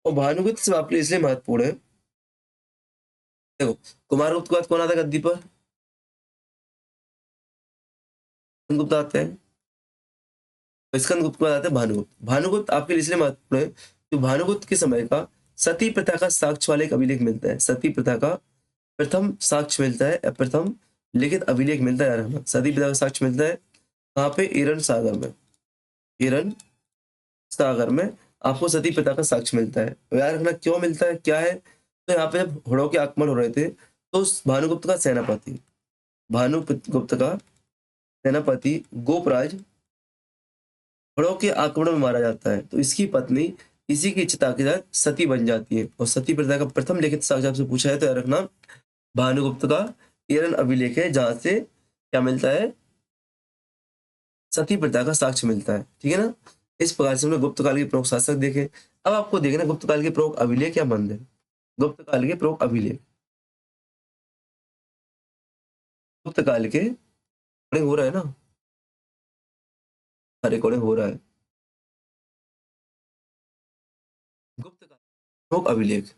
और भानुगुप्त सिर्फ आपके लिए इसलिए महत्वपूर्ण है, देखो कुमारगुप्त के बाद कौन आता है गद्दी पर? गुप्त आते हैं। स्कंदगुप्त के बाद आते हैं भानुगुप्त। भानुगुप्त आपके लिए इसलिए महत्वपूर्ण है कि भानुगुप्त के समय का सती प्रथा का साक्ष्य वाला एक अभिलेख मिलता है। सती प्रथा का प्रथम साक्ष्य मिलता है, या प्रथम लिखित अभिलेख मिलता है। यार हमें सती प्रथा का साक्ष्य मिलता है कहाँ पे? एरन सागर में। एरन सागर में आपको सती प्रथा का साक्ष्य मिलता है। तो याद रखना क्यों मिलता है, क्या है। तो यहाँ पे जब हुड़ों के आक्रमण हो रहे थे तो उस भानुगुप्त का सेनापति, भानुगुप्त का सेनापति गोपराज हुड़ों के आक्रमण में मारा जाता है। तो इसकी पत्नी इसी की इच्छा के साथ सती बन जाती है। और सती प्रथा का प्रथम लिखित साक्ष्य आपसे पूछा है तो याद रखना भानुगुप्त का एरन अभिलेख है, जहां से क्या मिलता है? सती प्रथा का साक्ष्य मिलता है। ठीक है ना। इस प्रकार से हमने गुप्त काल के प्रमुख शासक देखे। अब आपको देखना गुप्त काल के प्रमुख अभिलेख या मंदिर। गुप्त काल के प्रमुख अभिलेख, गुप्त काल के रिकॉर्डिंग हो रहा है ना? रिकॉर्डिंग हो रहा है। गुप्त काल के प्रमुख अभिलेख,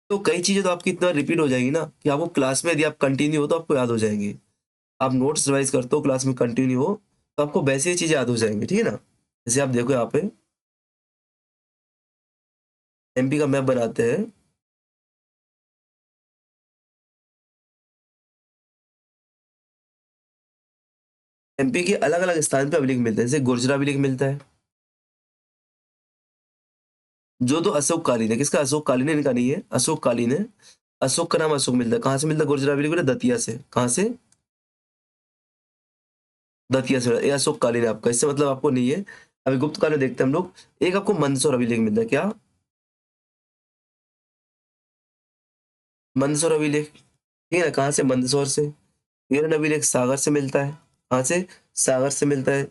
तो कई चीजें तो आपकी इतना रिपीट हो जाएगी ना कि आपको क्लास में यदि आप कंटिन्यू हो तो आपको याद हो जाएंगी। आप नोट्स रिवाइज करते हो, क्लास में कंटिन्यू हो, तो आपको वैसे ही चीजें याद हो जाएंगी। ठीक है ना। जैसे आप देखो यहाँ पे एमपी का मैप बनाते हैं। एमपी के अलग अलग स्थान पे अभिलेख मिलते हैं। जैसे गुर्जरा अभिलेख मिलता है, जो तो अशोक कालीन है। किसका? अशोक कालीन है, इनका नहीं है, अशोक कालीन है। अशोक का नाम अशोक मिलता है। कहाँ से मिलता है गुर्जरा अभिलेख? बोले दतिया से। कहाँ से? दतिया से। ये अशोक कालीन है आपका, इससे मतलब आपको नहीं है। अभी गुप्त काल में देखते हैं हम लोग। एक आपको मंदसौर अभिलेख मिलता है। क्या? मंदसौर अभिलेख, ठीक है ना। कहाँ से? मंदसौर से। वीरन अभिलेख सागर से मिलता है। कहाँ से? सागर से मिलता है।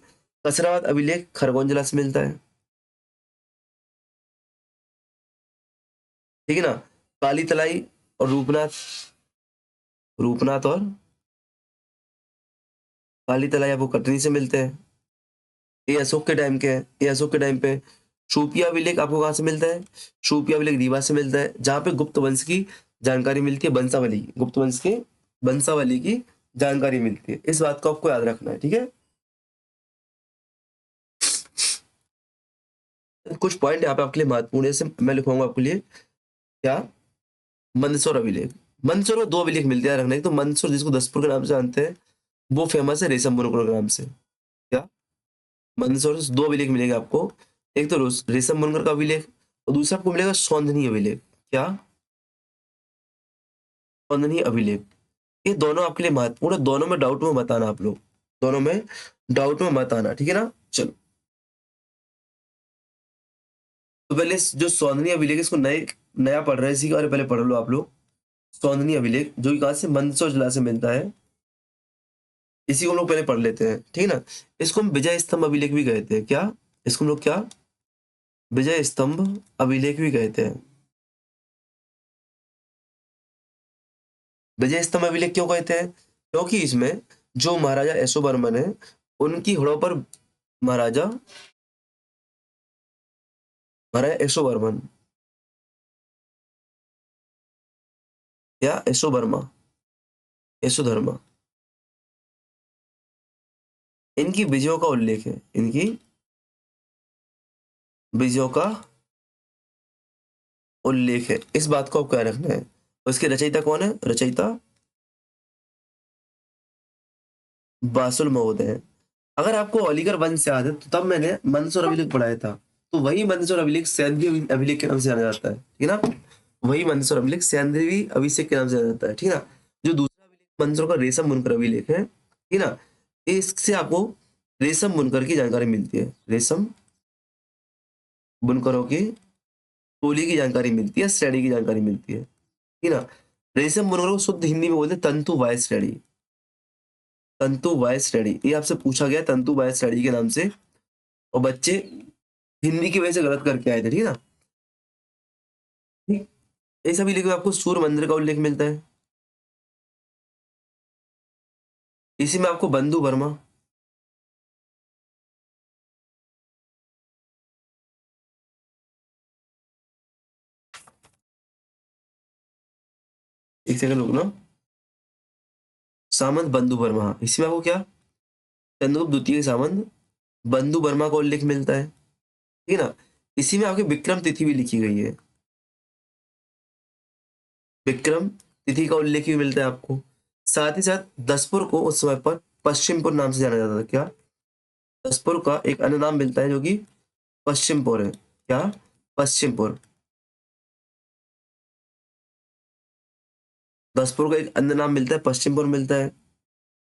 कसरावत अभिलेख खरगोन जिला से मिलता है। ठीक है ना। काली तलाई और रूपनाथ, रूपनाथ और काली तलाई आपको कटनी से मिलते हैं। ये अशोक के टाइम के हैं, ये अशोक के टाइम पे। शूपिया अभिलेख आपको कहाँ से मिलता है? शूपिया अभिलेख रीवा से मिलता है, जहाँ पे गुप्त वंश की जानकारी मिलती है, वंशावली की, गुप्त वंश के वंशावली की जानकारी मिलती है। इस बात को आपको याद रखना है, ठीक है। कुछ पॉइंट यहाँ पे आपके लिए महत्वपूर्ण है, जैसे मैं लिखूंगा आपके लिए क्या, मंदसौर अभिलेख। मंदसौर में दो अभिलेख मिलते हैं रखने, एक तो मंदसौर जिसको दसपुर के नाम से जानते हैं, वो फेमस है रेशम बुनकर के नाम से। क्या, मंदसौर से दो अभिलेख मिलेंगे आपको, एक तो रेशम बुनकर का अभिलेख और दूसरा आपको मिलेगा सौंदनी अभिलेख। क्या, सौंदनी अभिलेख। ये दोनों आपके लिए महत्वपूर्ण है, दोनों में डाउट में मत आना आप लोग, दोनों में डाउट में मत आना, ठीक है ना। चलो, तो पहले जो सौंदनी अभिलेख है, इसको नए नया पढ़ रहे हैं, इसी के बारे में पहले पढ़ लो आप लोग। सौंदनी अभिलेख जो कि कहाँ से, मंदसौर जिला से मिलता है, इसी को हम लोग पहले पढ़ लेते हैं, ठीक है ना। इसको हम विजय स्तंभ अभिलेख भी कहते हैं। क्या, इसको हम लोग क्या, विजय स्तंभ अभिलेख भी कहते हैं। विजय स्तंभ अभिलेख क्यों कहते हैं? क्योंकि इसमें जो महाराजा यशोवर्मन है, उनकी हड़ों पर महाराजा महाराजा यशोवर्मन या यशोवर्मा, यशोधर्मा, इनकी विजयों का उल्लेख है, इनकी विजयों का उल्लेख है। इस बात को आपको याद रखना है। उसके रचयिता कौन है? रचयिता बासुल महोदय हैं। अगर आपको अलीगढ़ वंश से याद है, तो तब मैंने मंदसौर अभिलेख पढ़ाया था, तो वही मंदसौर अभिलेख सैंधवी अभिलेख के नाम से जाना जाता है, ठीक है ना। वही मंदसौर अभिलेख सैंधवी अभिषेक के नाम से जाना जाता है, ठीक है ना। जो दूसरा अभिलेख मंदसौर का रेशम बुनकर अभिलेख है, ठीक है ना, इससे आपको रेशम बुनकर की जानकारी मिलती है, रेशम बुनकरों की टोली की जानकारी मिलती है, श्रेणी की जानकारी मिलती है, ठीक है ना। रेशम बुनकरों को शुद्ध हिंदी में बोलते हैं तंतु वाय श्रेणी, तंतु वाय श्रेणी। ये आपसे पूछा गया तंतु वाय श्रेणी के नाम से, और बच्चे हिंदी की वजह से गलत करके आए थे, ठीक है ना। ठीक, ये सभी लिखे आपको सूर्य मंदिर का उल्लेख मिलता है, इसी में आपको बंधु वर्मा, एक सेकंड रुकना, सामंत बंधु वर्मा, इसी में आपको क्या, चंद्रगुप्त द्वितीय के सामंत बंधु वर्मा का उल्लेख मिलता है, ठीक है ना। इसी में आपकी विक्रम तिथि भी लिखी गई है, विक्रम तिथि का उल्लेख भी मिलता है आपको। साथ ही साथ दसपुर को उस समय पर पश्चिमपुर नाम से जाना जाता था। क्या, दसपुर का एक अन्य नाम मिलता है जो कि पश्चिमपुर है। क्या, पश्चिमपुर, दसपुर का एक अन्य नाम मिलता है, पश्चिमपुर मिलता है।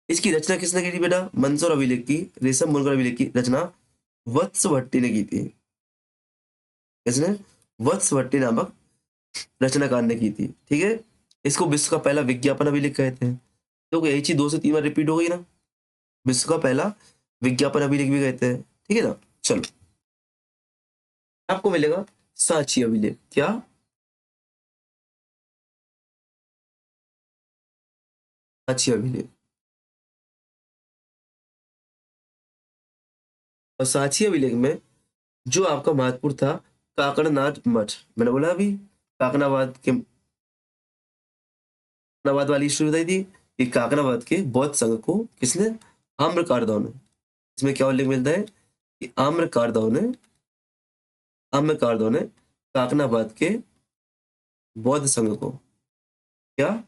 इसकी रचना किसने की थी बेटा? मंदसौर अभिलेख की, रेशम बुनकर अभिलेख की रचना वत्स भट्टी ने की थी। किसने? वत्स भट्टी नामक रचनाकार ने की थी, ठीक है। इसको विश्व का पहला विज्ञापन अभिलेख कहते हैं। तो यही चीज 2 से 3 बार रिपीट हो गई ना, विश्व का पहला विज्ञापन अभिलेख भी कहते हैं, ठीक है ना। चलो, आपको मिलेगा सांची अभिलेख। क्या, सांची अभिलेख। और सांची अभिलेख में जो आपका महत्वपूर्ण था, काकड़नाथ मठ, मैंने बोला अभी काकनाबाद वाली स्टोरी बताई थी कि काकनाबाद के बौद्ध संघ को किसने, आम्रकारदाव ने। इसमें क्या उल्लेख मिलता है कि आम्रकारदाव ने काकनाबाद के बौद्ध संघ को क्या,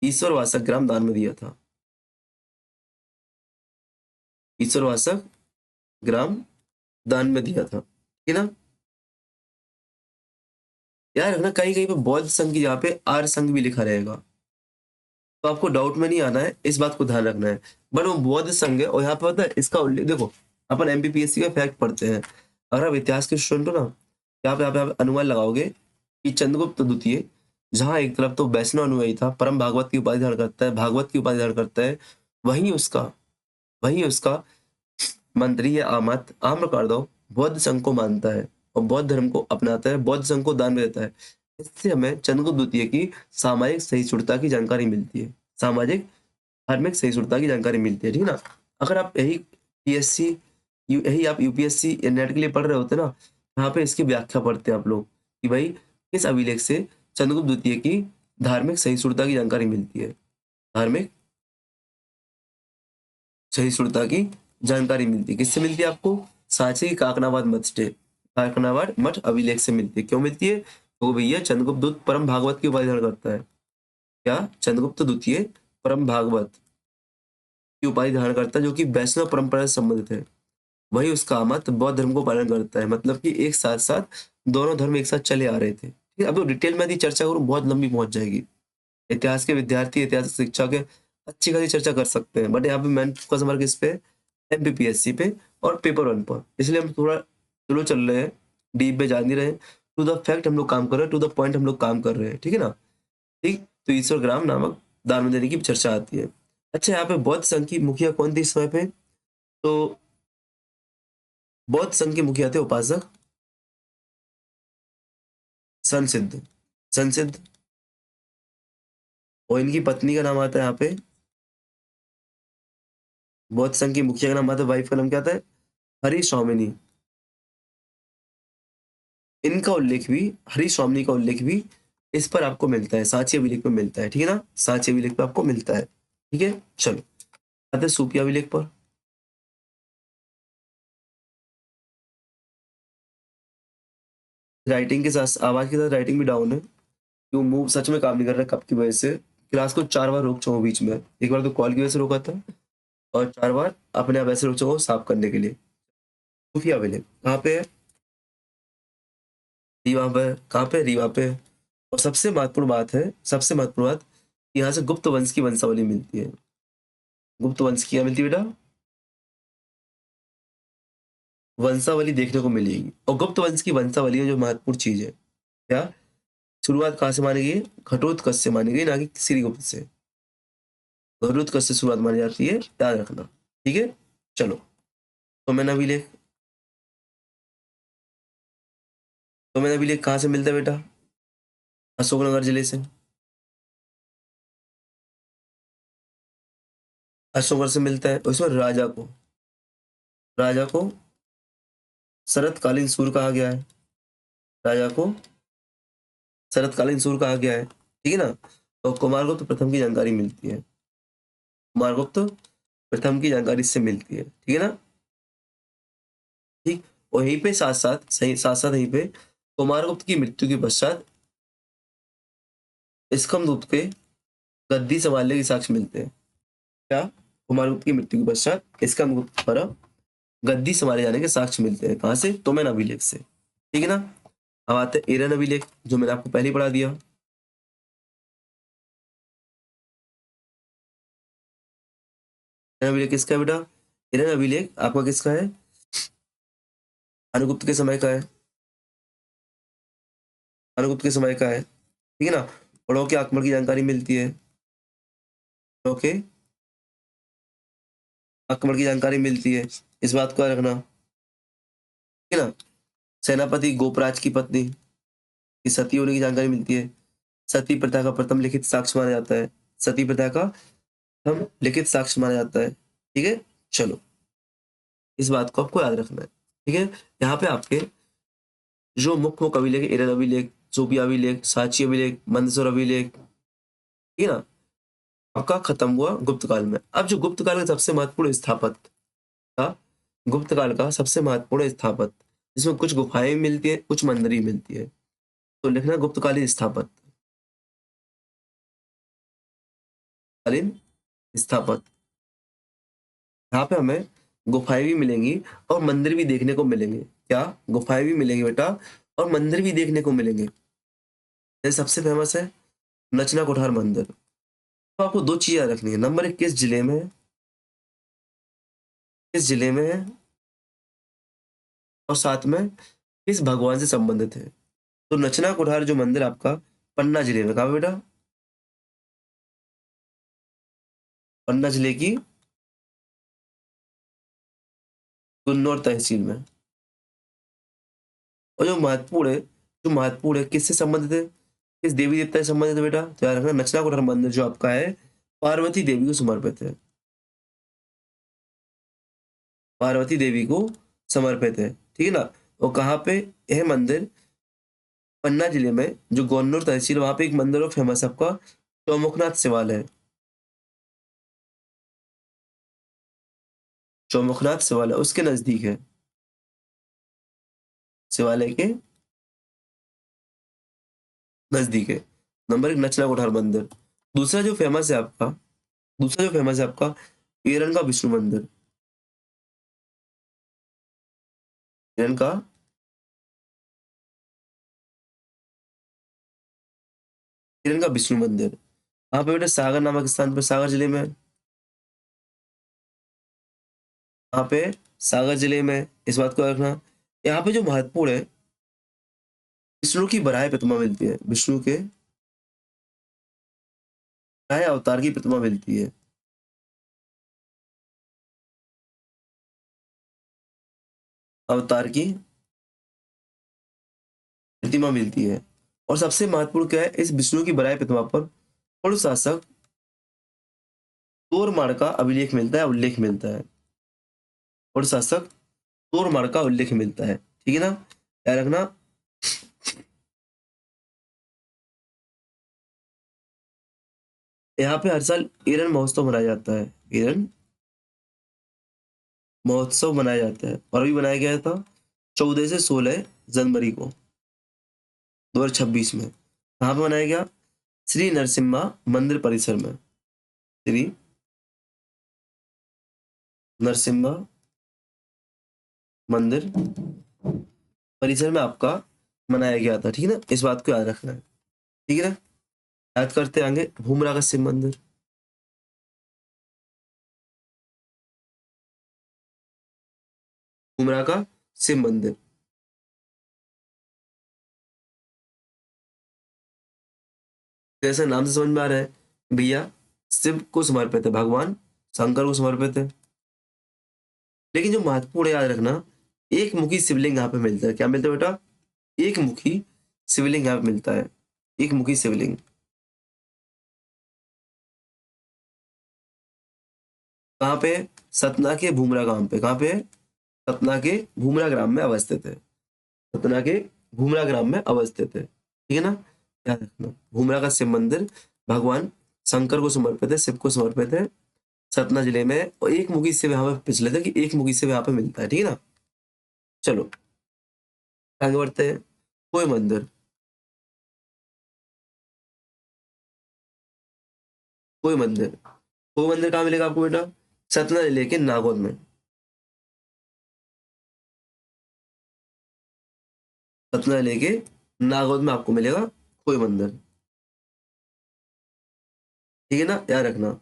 ईश्वरवासक ग्राम दान में दिया था। ईश्वरवासक ग्राम दान में दिया था, ठीक है ना। यार रखना, कहीं कहीं पे बौद्ध संघ की जगह पे आर्य संघ भी लिखा रहेगा, तो आपको डाउट में नहीं आना है, इस बात को ध्यान रखना है। बट वो बौद्ध संघ है, और यहाँ पे पता है इसका उल्लेख देखो, अपन एमपीपीएससी का फैक्ट पढ़ते हैं, अगर आप इतिहास के स्टूडेंट हो ना, यहाँ पे आप अनुमान लगाओगे कि चंद्रगुप्त द्वितीय, जहाँ एक तरफ तो वैष्णव अनुयायी था, परम भागवत की उपाधि धारण करता है, भागवत की उपाधि धारण करता है, वहीं उसका मंत्री या आम्रकारदाव बौद्ध संघ को मानता है और बौद्ध धर्म को अपनाता है, बौद्ध संघ को दान में देता है। इससे हमें चंद्रगुप्त द्वितीय की सामाजिक सहिष्णुता की जानकारी मिलती है। सामाजिक धार्मिक सहिष्णुता की जानकारी मिलती है, ठीक है ना? अगर आप यही पीएससी यही आप यूपीएससी या नेट के लिए पढ़ रहे होते ना, यहाँ पे इसकी व्याख्या पढ़ते हैं आप लोग कि भाई किस अभिलेख से चंद्रगुप्त द्वितीय की धार्मिक सहिष्णुता की जानकारी मिलती है। धार्मिक सहिष्णुता की जानकारी मिलती है, किससे मिलती है आपको? सांची की काकनावाद मठ से, काकनावाद मठ अभिलेख से मिलती है। क्यों मिलती है? तो भैया चंद्रगुप्त द्वितीय परम भागवत की उपाधि धारण करता है। क्या? चंद्रगुप्त द्वितीय परम भागवत की उपाधि धारण करता है, जो कि वैष्णव परंपरा से संबंधित है। वही उसका मत बौद्ध धर्म को पालन करता है, मतलब कि एक साथ साथ दोनों धर्म एक साथ चले आ रहे थे। ठीक है, अब तो डिटेल में यदि चर्चा करूँ बहुत लंबी पहुंच जाएगी। इतिहास के विद्यार्थी इतिहास शिक्षा के अच्छी खासी चर्चा कर सकते हैं, बट यहाँ पे मैंने फोकस हमारा किस पे? एमपीपीएससी पे और पेपर वन पर। इसलिए हम थोड़ा स्लो चल रहे हैं, डीप में जा नहीं रहे, टू द फैक्ट हम लोग काम कर रहे हैं, टू द पॉइंट हम लोग काम कर रहे हैं, ठीक है ना? ठीक, तो ईश्वर ग्राम नामक दान देने की चर्चा आती है। अच्छा, यहाँ पे बौद्ध संघ की मुखिया कौन थी इस समय पे? तो बौद्ध संघ के मुखिया थे उपासक संसिद्ध। संसिद्ध, और इनकी पत्नी का नाम आता है यहाँ पे, बौद्ध संघ की मुखिया का नाम आता है, वाइफ का नाम क्या आता है? हरि स्वामिनी। इनका उल्लेख भी, हरि स्वामिनी का उल्लेख भी इस पर आपको मिलता है, सांची अभिलेख में मिलता है, ठीक है ना? सांची अभिलेख पे आपको मिलता है, ठीक है। चलो आते हैं सूफी अभिलेख पर। राइटिंग के साथ, आवाज के साथ राइटिंग भी डाउन है, क्यों मुंह सच में काम नहीं कर रहा कब की वजह से। क्लास को 4 बार रोक चुका हूँ बीच में, एक बार तो कॉल की वजह से रोका था, और 4 बार अपने आप ऐसे रोक चुका हूँ साफ करने के लिए। सूफी अभिलेख कहाँ पे है? रीवा पे। कहाँ पे? रीवा पे। और सबसे महत्वपूर्ण बात है, सबसे महत्वपूर्ण बात, यहाँ से गुप्त वंश की वंशावली मिलती है। गुप्त वंश की क्या मिलती है बेटा? वंशावली देखने को मिलेगी, और गुप्त वंश की वंशावली में जो महत्वपूर्ण चीज है, क्या? शुरुआत कहाँ से मानी गई है? घटोत्कच से मानी गई, ना कि श्रीगुप्त से। घटोत्कच से शुरुआत मानी जाती है, याद रखना, ठीक है। चलो, तो मैंने अभिलेख, तो मैंने अभिलेख कहाँ से मिलता है बेटा? अशोकनगर जिले से। अशोकनगर से मिलता है, उसमें राजा को शरतकालीन सूर्य कहा गया है। राजा को शरतकालीन सूर्य कहा गया है, ठीक है ना? तो कुमारगुप्त प्रथम की जानकारी मिलती है, कुमारगुप्त प्रथम की जानकारी इससे मिलती है, ठीक है ना? ठीक, और यहीं पे साथ साथ सही, साथ साथ यहीं पे कुमारगुप्त की मृत्यु के पश्चात स्कंदगुप्त के गद्दी संभालने के साक्ष्य मिलते हैं। क्या? कुमारगुप्त की मृत्यु के पश्चात स्कंदगुप्त पर गद्दी संभाले जाने के साक्ष्य मिलते हैं, कहाँ से? तोमेन अभिलेख से, ठीक है ना? अब आते हैं एरन अभिलेख, जो मैंने आपको पहले ही पढ़ा दिया। एरन अभिलेख किसका है बेटा? एरन अभिलेख आपका किसका है? अनुगुप्त के समय का है, अनुगुप्त के समय का है, ठीक है ना? पड़ों के आक्रमण की जानकारी मिलती है, पड़ों के आक्रमण की जानकारी मिलती है, इस बात को याद रखना, ठीक है ना? सेनापति गोपराज की पत्नी की सती होने की जानकारी मिलती है। सती प्रथा का प्रथम लिखित साक्ष्य माना जाता है, सती प्रथा का प्रथम लिखित साक्ष्य माना जाता है, ठीक है। चलो, इस बात को आपको याद रखना है, ठीक है। यहाँ पे आपके जो मुख्य मुख्य अभिलेख, एरन अभिलेख, सूफी अभिलेख, साची अभिलेख, मंदसौर अभिलेख, ठीक है ना, आपका खत्म हुआ गुप्त काल में। अब जो गुप्त काल का सबसे महत्वपूर्ण स्थापत्य था, गुप्त काल का सबसे महत्वपूर्ण स्थापत्य, जिसमें कुछ गुफाएं मिलती है, कुछ मंदिर भी मिलती है, तो लिखना गुप्तकालीन स्थापत्य, कालीन स्थापत्य। यहाँ पे हमें गुफाएं भी मिलेंगी और मंदिर भी देखने को मिलेंगे। क्या? गुफाएं भी मिलेंगी बेटा, और मंदिर भी देखने को मिलेंगे। जैसे सबसे फेमस है नचना कोठार मंदिर। तो आपको दो चीजें याद रखनी है, नंबर एक, किस जिले में है, किस जिले में है, और साथ में किस भगवान से संबंधित है। तो नचना कोठार जो मंदिर आपका पन्ना जिले में, कहा बेटा? पन्ना जिले की गुन्नौर तहसील में। और जो महत्वपूर्ण है, जो महत्वपूर्ण है, किससे संबंधित है? इस देवी देवता से संबंधित है बेटा, तो याद रखना नचना कोठार मंदिर जो आपका है पार्वती देवी को समर्पित है, पार्वती देवी को समर्पित है, ठीक है ना। और कहाँ पे यह मंदिर, पन्ना जिले में जो गन्नौर तहसील, वहां पे एक मंदिर और फेमस है आपका चौमुखनाथ शिवालय, चौमुखनाथ शिवालय उसके नजदीक है, शिवालय के नजदीक है। नंबर एक नचना कोठार मंदिर। दूसरा जो फेमस है आपका, दूसरा जो फेमस है आपका केरल का विष्णु मंदिर, केरल का केरल का विष्णु मंदिर, वहां पे बेटा सागर नामक स्थान पर, सागर जिले में, वहां पे सागर जिले में, इस बात को रखना। यहाँ पे जो महत्वपूर्ण है, विष्णु की बराह प्रतिमा मिलती है, विष्णु के बराह अवतार की प्रतिमा मिलती है, अवतार की प्रतिमा मिलती है। और सबसे महत्वपूर्ण क्या है, इस विष्णु की बराह प्रतिमा पर पूर्ण शासक तोरमाड़ का अभिलेख मिलता है, उल्लेख मिलता है, पूर्ण शासक तोरमाड़ का उल्लेख मिलता है, ठीक है ना, याद रखना। यहाँ पे हर साल एरन महोत्सव मनाया जाता है, एरन महोत्सव मनाया जाता है, और अभी बनाया गया था 14 से 16 जनवरी को 2026 में। कहाँ पे मनाया गया, श्री नरसिम्हा मंदिर परिसर में, श्री नरसिम्हा मंदिर परिसर में आपका मनाया गया था, ठीक है ना, इस बात को याद रखना है, ठीक है ना। याद करते आगे भूमरा का शिव मंदिर, भूमरा का शिव मंदिर, जैसे नाम से समझ में आ रहा है भैया, शिव को समर्पित है, भगवान शंकर को समर्पित है। लेकिन जो महत्वपूर्ण है, याद रखना, एक मुखी शिवलिंग यहाँ पे मिलता है, क्या मिलता है बेटा, एक मुखी शिवलिंग यहाँ पे मिलता है, एक मुखी शिवलिंग। कहाँ पे है? सतना के भूमरा गांव पे, कहाँ पे है, सतना के भूमरा ग्राम में अवस्थित है, सतना के भूमरा ग्राम में अवस्थित है, ठीक है ना, याद रखना। भूमरा का शिव मंदिर भगवान शंकर को समर्पित है, शिव को समर्पित है, सतना जिले में, और एक मुखी शिव यहाँ पे पिछले थे कि एक मुखी शिव यहाँ पे मिलता है, ठीक है ना। चलो आगे बढ़ते हैं, कोई मंदिर, कोई मंदिर, कोई मंदिर कहाँ मिलेगा आपको बेटा, सतना जिले के नागौर में, सतना जिले के नागौर में आपको मिलेगा कोई मंदिर, ठीक है ना, याद रखना।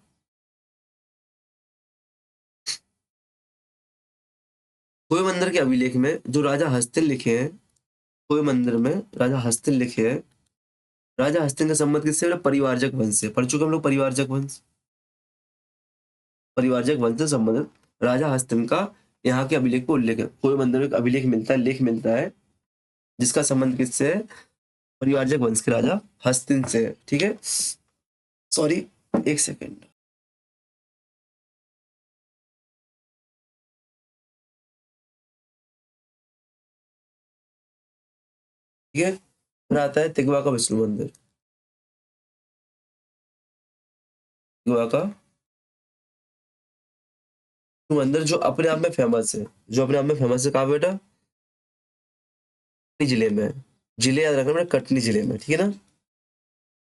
कोई मंदिर के अभिलेख में जो राजा हस्तिन लिखे हैं, कोई मंदिर में राजा हस्तिन लिखे हैं, राजा हस्तिन का संबंध किससे है? परिवारजक वंश से, पढ़ चुके हम लोग परिवारजक वंश, परिवारजक वंश से संबंधित राजा हस्तिन का यहाँ के अभिलेख को उल्लेख है, कोई मंदिर में एक अभिलेख मिलता है, लेख मिलता है, जिसका संबंध किससे है, परिवारजक वंश के राजा हस्तिन से है, ठीक है। सॉरी, एक सेकेंड, ठीक है। फिर आता है तिगवा का विष्णु मंदिर, तिगवा का विष्णु मंदिर जो अपने आप में फेमस है, जो अपने आप में फेमस है, कहाँ बेटा, कटनी जिले में, जिले याद रखना बेटा, कटनी जिले में, ठीक है ना।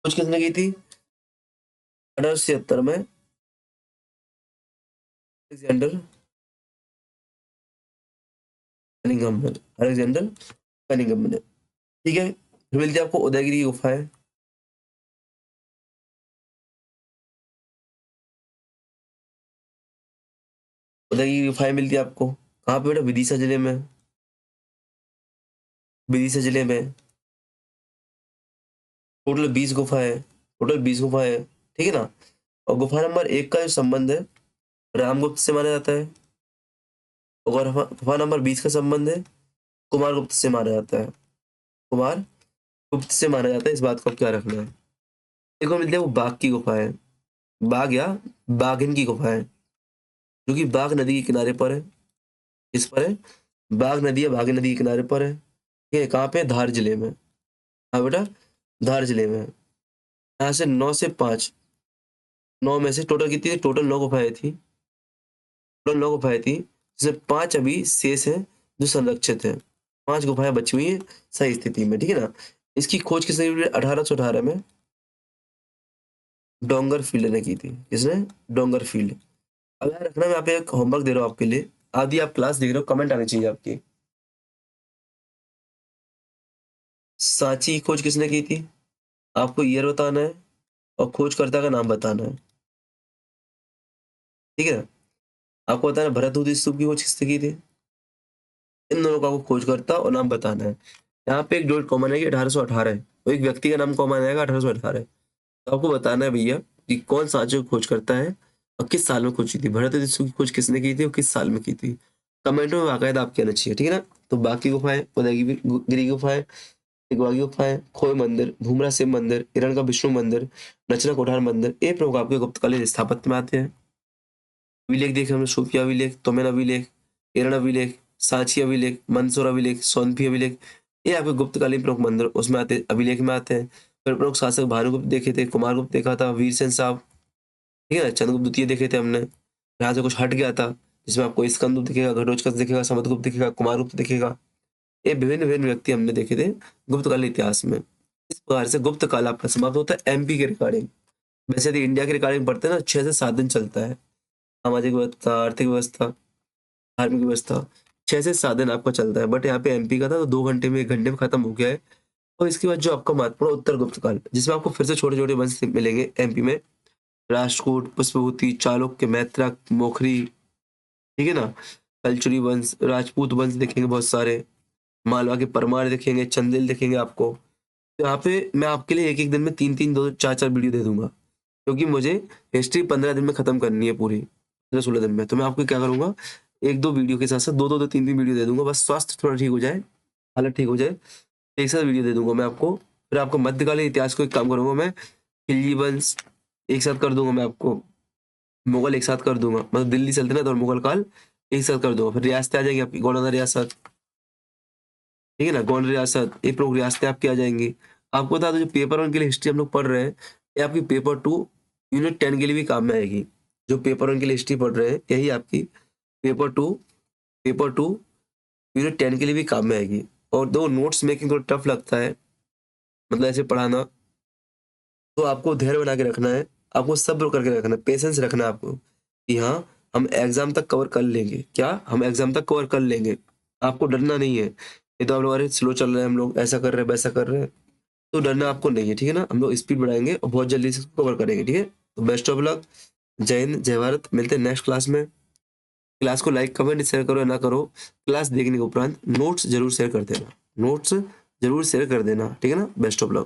कुछ किसने की थी, 1876 में अलेक्जेंडर कनिंघम ने, अलेक्जेंडर कनिंघम ने, ठीक है। फिर मिलती है आपको उदयगिरी की गुफाएं, उदयगिरी की गुफाएं मिलती है आपको कहाँ पे बेटा, विदिशा जिले में, विदिशा जिले में, टोटल 20 गुफाएं, टोटल 20 गुफाएं, ठीक है ना। और गुफा नंबर 1 का जो संबंध है रामगुप्त से माना जाता है, और गुफा नंबर 20 का संबंध है कुमार गुप्त से माना जाता है, कुमार गुप्त से माना जाता है, इस बात को अब क्या रखना है। एक और मिलती है वो बाघ की गुफा है, बाघ या बाघिन की गुफा है, जो कि बाघ नदी के किनारे पर है। इस पर है, बाघ नदी या बाघ नदी के किनारे पर है। ये कहाँ पे है? धार जिले में। हाँ बेटा, धार जिले में है। यहाँ से 9 से 5, 9 में से टोटल कितनी थी? टोटल 9 गुफाएं थी, टोटल 9 गुफाएं थी, जिसमें 5 अभी शेष है जो संरक्षित है। 5 गुफाएं बची हुई हैं सही स्थिति में, ठीक है ना। इसकी खोज किसने की? 1818 में डोंगर फील्ड ने की थी। किसने? डोंगर फील्ड। अब याद रखना, मैं यहाँ पे एक होमवर्क दे रहा हूँ आपके लिए। आदि आप क्लास देख रहे हो, कमेंट आनी चाहिए आपकी। सांची की खोज किसने की थी? आपको ईयर बताना है और खोजकर्ता का नाम बताना है, ठीक है ना। आपको बताना है भरतमुनि स्तूप की खोज किसने की थी। इन दोनों का आपको खोजकर्ता और नाम बताना है। यहाँ पे एक डॉट कॉमन है कि 1818 है, तो एक व्यक्ति का नाम कॉमन आएगा 1818। तो आपको बताना है भैया कि कौन सांची की खोज करता है और किस साल में खोज की थी, भरतमुनि स्तूप की खोज किसने की थी और किस साल में की थी। कमेंटों में बाकायदा आपके आना चाहिए, ठीक है ना। तो बाकी गुफाएं, उदयगिरी गुफाएं, टिगवागी गुफाएं, खोए मंदिर, भूमरा शिव मंदिर, हिरण का विष्णु मंदिर, नचना कोठार मंदिर, ये प्रमुख आपके गुप्तकालीन स्थापत्य में आते हैं। अभिलेख देखे हमने, सूफिया अभिलेख, तोमेन अभिलेख, हिरण अभिलेख, सांची अभिलेख, मंदसौर अभिलेख, सोनपी अभिलेख, ये आपके गुप्तकालीन प्रमुख मंदिर उसमें आते, अभिलेख में आते हैं। फिर प्रमुख शासक भानुगुप्त देखे थे, कुमारगुप्त देखा था, वीरसेन साहब, ठीक है ना, चंद्रगुप्त द्वितीय देखे थे हमने। यहाँ से कुछ हट गया था, जिसमें आपको स्कंदगुप्त दिखेगा, घटोत्कच दिखेगा, समुद्रगुप्त दिखेगा, कुमारगुप्त दिखेगा। ये विभिन्न विभिन्न व्यक्ति हमने देखे थे गुप्तकालीन इतिहास में। इस प्रकार से गुप्त काल आपका समाप्त होता है एमपी के रिगार्डिंग। वैसे तो इंडिया के रिगार्डिंग पढ़ते हैं ना, 6 से 7 दिन चलता है। सामाजिक व्यवस्था, आर्थिक व्यवस्था, धार्मिक व्यवस्था, 6 से 7 दिन आपका चलता है। बट यहाँ पे एमपी का था तो 2 घंटे में, 1 घंटे में खत्म हो गया है। और इसके बाद जो आपका महत्वपूर्ण उत्तर गुप्त काल, जिसमें आपको फिर से छोटे छोटे वंश मिलेंगे एमपी में। राष्ट्रकूट, पुष्पभूति, चालुक्य, मैत्रक, मोखरी, ठीक है ना, कलचुरी वंश, राजपूत वंश देखेंगे बहुत सारे, मालवा के परमार देखेंगे, चंदेल देखेंगे आपको। तो यहाँ पे मैं आपके लिए एक एक दिन में 3-3, 2-4-4 वीडियो दे दूंगा, क्योंकि मुझे हिस्ट्री 15 दिन में खत्म करनी है पूरी, 15-16 दिन में। तो मैं आपको क्या करूंगा, 1-2 वीडियो के साथ साथ 2-2, 3-3 वीडियो दे दूंगा। बस स्वास्थ्य थोड़ा ठीक हो जाए, हालत ठीक हो जाए, एक साथ वीडियो दे दूंगा मैं आपको। फिर आपको मध्यकालीन इतिहास को एक काम करूंगा मैं, खिलजी वंश एक साथ कर दूंगा मैं आपको, मुगल एक साथ कर दूंगा, मतलब दिल्ली सल्तनत और मुगल काल एक साथ कर दूंगा। फिर रियासतें आ जाएंगी आपकी, गौड़ाना रियासत, ठीक है ना, गौंड रियासत, ये प्रमुख रियासतें आपकी आ जाएंगी। आपको बता दो, जो पेपर 1 के लिए हिस्ट्री हम लोग पढ़ रहे हैं, ये आपकी पेपर 2 यूनिट 10 के लिए भी काम में आएगी। जो पेपर 1 के लिए हिस्ट्री पढ़ रहे हैं, यही आपकी पेपर 2 यूनिट 10 के लिए भी काम में आएगी। और दो नोट्स मेकिंग थोड़ा टफ लगता है, मतलब ऐसे पढ़ाना, तो आपको धैर्य बना के रखना है, आपको सब्र करके रखना है, पेशेंस रखना है आपको, कि हाँ हम एग्जाम तक कवर कर लेंगे। क्या हम एग्जाम तक कवर कर लेंगे, आपको डरना नहीं है। ये तो आप लोग अरे स्लो चल रहे हैं, हम लोग ऐसा कर रहे हैं, वैसा कर रहे हैं, तो डरना आपको नहीं है, ठीक है ना। हम लोग स्पीड बढ़ाएंगे और बहुत जल्दी से इसको कवर करेंगे, ठीक है। तो बेस्ट ऑफ लक, जय हिंद, जय भारत। मिलते हैं नेक्स्ट क्लास में। क्लास को लाइक, कमेंट, शेयर करो या ना करो, क्लास देखने के उपरांत नोट्स जरूर शेयर कर देना, नोट्स जरूर शेयर कर देना, ठीक है ना। Best of luck.